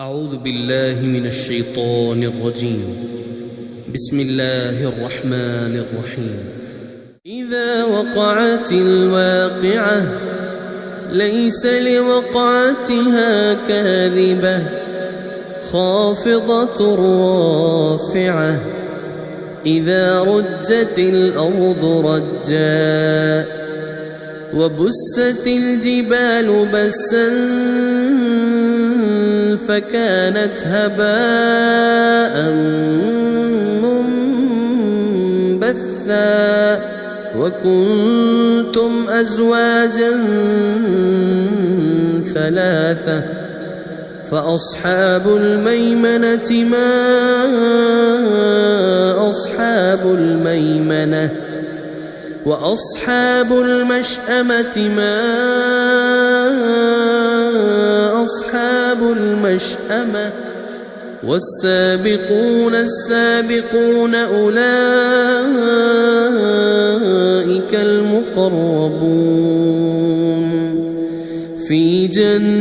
أعوذ بالله من الشيطان الرجيم. بسم الله الرحمن الرحيم. إذا وقعت الواقعة ليس لوقعتها كاذبة خافضة رافعة إذا رجت الأرض رجا وبست الجبال بسا فكانت هباء منبثا وكنتم أزواجا ثلاثة فأصحاب الميمنة ما أصحاب الميمنة وأصحاب المشأمة ما أصحاب المشأمة والسابقون السابقون أولئك المقربون في جنات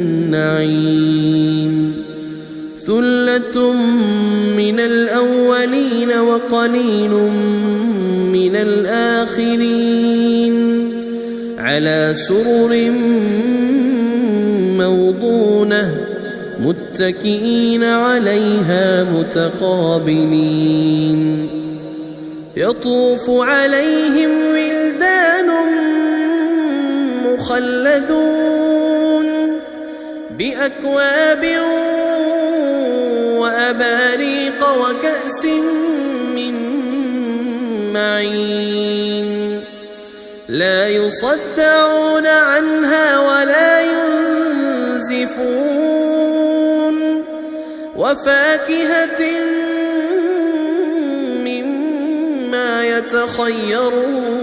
النعيم ثلة من الأولين وقليل من الآخرين على سرر موضونة متكئين عليها متقابلين يطوف عليهم ولدان مخلدون بأكواب وأباريق وكأس من معين لا يصدعون عنها ولا ينزفون وفاكهة مما يتخيرون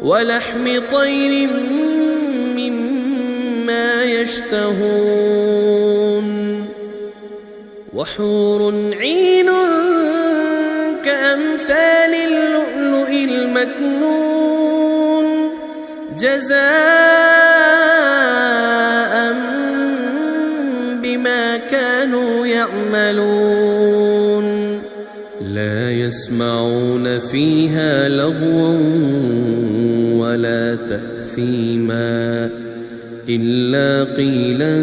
ولحم طير مما يشتهون وحور عين كأمثال اللؤلؤ المكنون جزاء بما كانوا يعملون لا يسمعون فيها لغوا ولا تأثيما إلا قيلا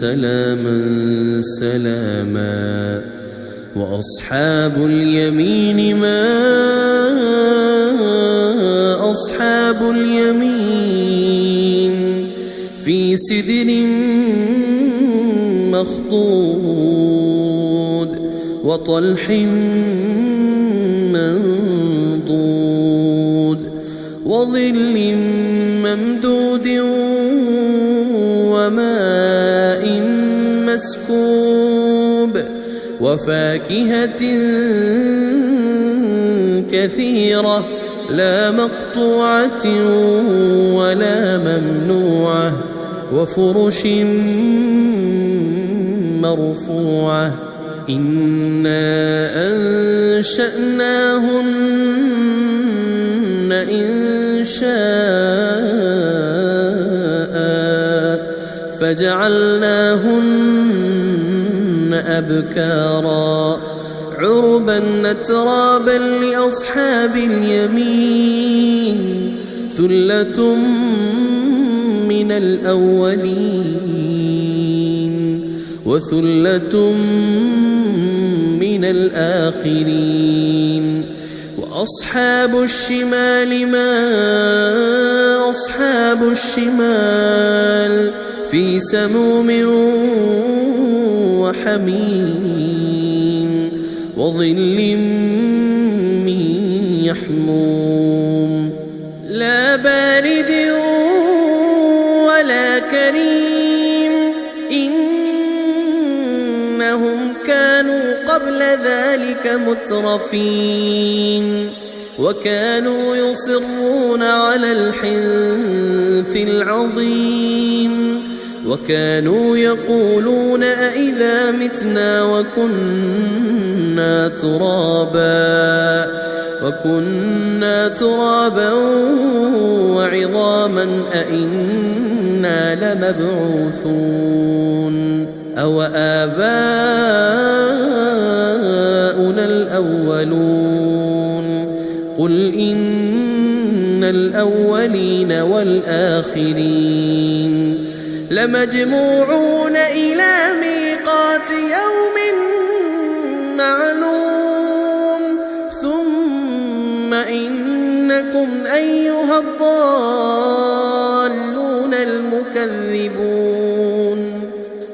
سلاما سلاما وأصحاب اليمين ما أصحاب اليمين في سدر مخضود وطلح منضود وظل ممدود وماء مسكوب وفاكهة كثيرة لا مقطوعة ولا ممنوعة وفرش مرفوعة إنا أنشأناهن إنشاء فجعلناهن أبكارا عربا أترابا لأصحاب اليمين ثلة من الأولين وثلة من الآخرين وأصحاب الشمال ما أصحاب الشمال في سموم وحميم وظل من يحموم لا بارد ولا كريم إنهم كانوا قبل ذلك مترفين وكانوا يصرون على الحنث العظيم وكانوا يقولون أئذا متنا وكنا ترابا عظاما أئنا لمبعوثون أو آباؤنا الأولون قل إن الأولين والآخرين لمجموعون إلى ميقات يوم معلوم ثم إنكم أيها الضالون المكذبون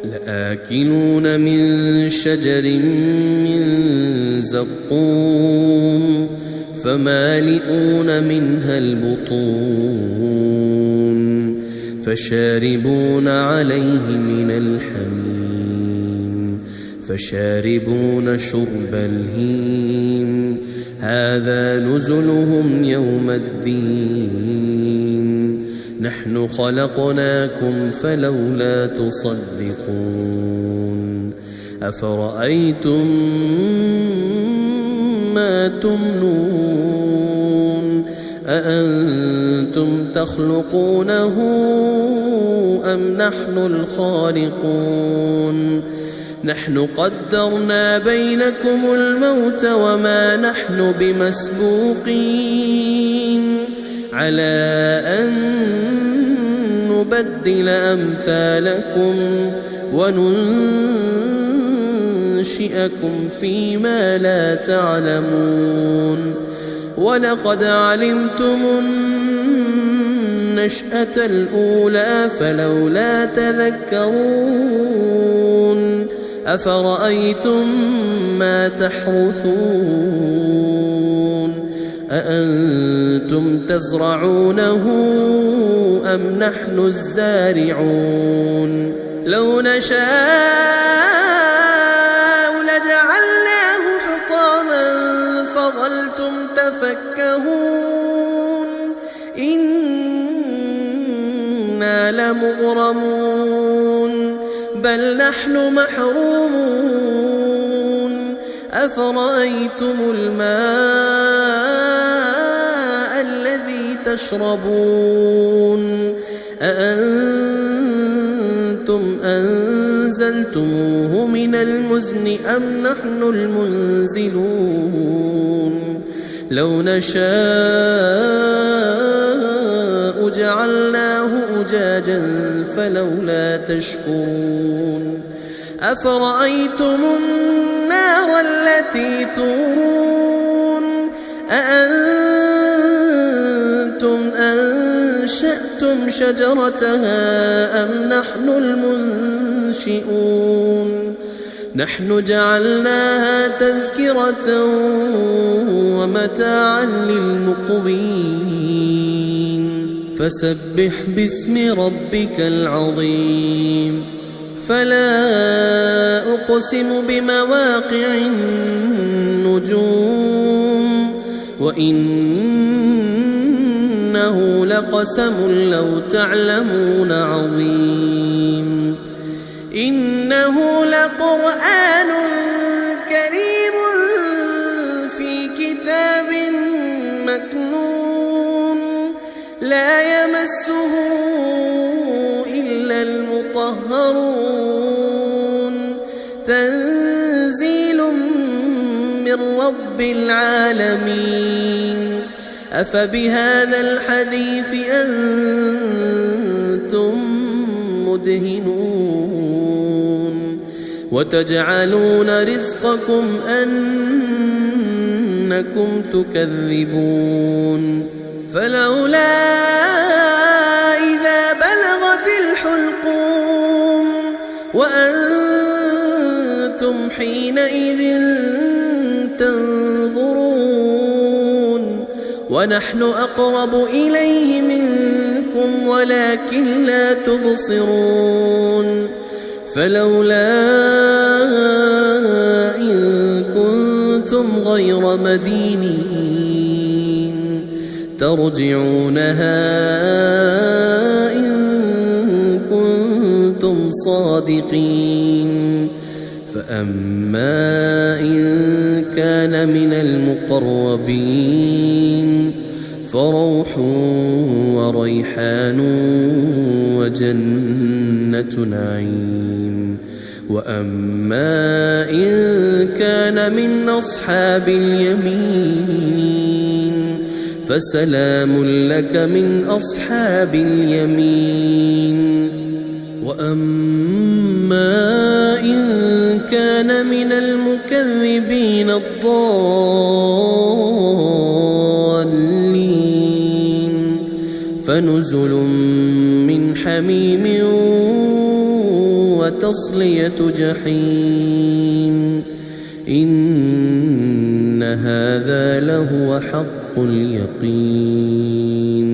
لآكلون من شجر من زقوم فمالئون منها البطون فشاربون عليه من الحميم فشاربون شرب الهيم هذا نزلهم يوم الدين نحن خلقناكم فلولا تصدقون أفرأيتم ما تمنون أأنتم تخلقونه أم نحن الخالقون نحن قدرنا بينكم الموت وما نحن بمسبوقين على أن نبدل أمثالكم وننشئكم فيما لا تعلمون ولقد علمتم النشأة الأولى فلولا تذكرون أفرأيتم ما تحرثون أأنتم تزرعونه أم نحن الزارعون لو نشاء لجعلناه حطاما فظلتم تفكهون إنا لمغرمون بل نحن محرومون أفرأيتم الماء الذي تشربون أأنتم أنزلتموه من المزن أم نحن المنزلون لو نشاء جعلناه أجاجا فلولا تشكرون أفرأيتم النار التي تورون أأنتم أنشأتم شجرتها أم نحن المنشئون نحن جعلناها تذكرة ومتاعا للمقوين فسبح باسم ربك العظيم فلا أقسم بمواقع النجوم وإنه لقسم لو تعلمون عظيم إنه لقرآن كريم في كتاب مكنون لا يمسه إلا المطهرون تنزيل من رب العالمين أفبهذا الحديث أنتم مدهنون وتجعلون رزقكم أنكم تكذبون فلولا إذا بلغت الحلقوم وأنتم حينئذ تنظرون ونحن أقرب إليه منكم ولكن لا تبصرون فلولا إن كنتم غير مدينين ترجعونها إن كنتم صادقين فأما إن كان من المقربين فروح وريحان وجنة نعيم. وأما إن كان من أصحاب اليمين فسلام لك من أصحاب اليمين. وأما إن كان من المكذبين الضالين فنزل من حميم وتصلية جحيم. إن هذا لهو حق اليقين.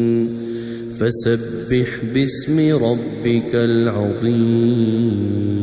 فسبح باسم ربك العظيم.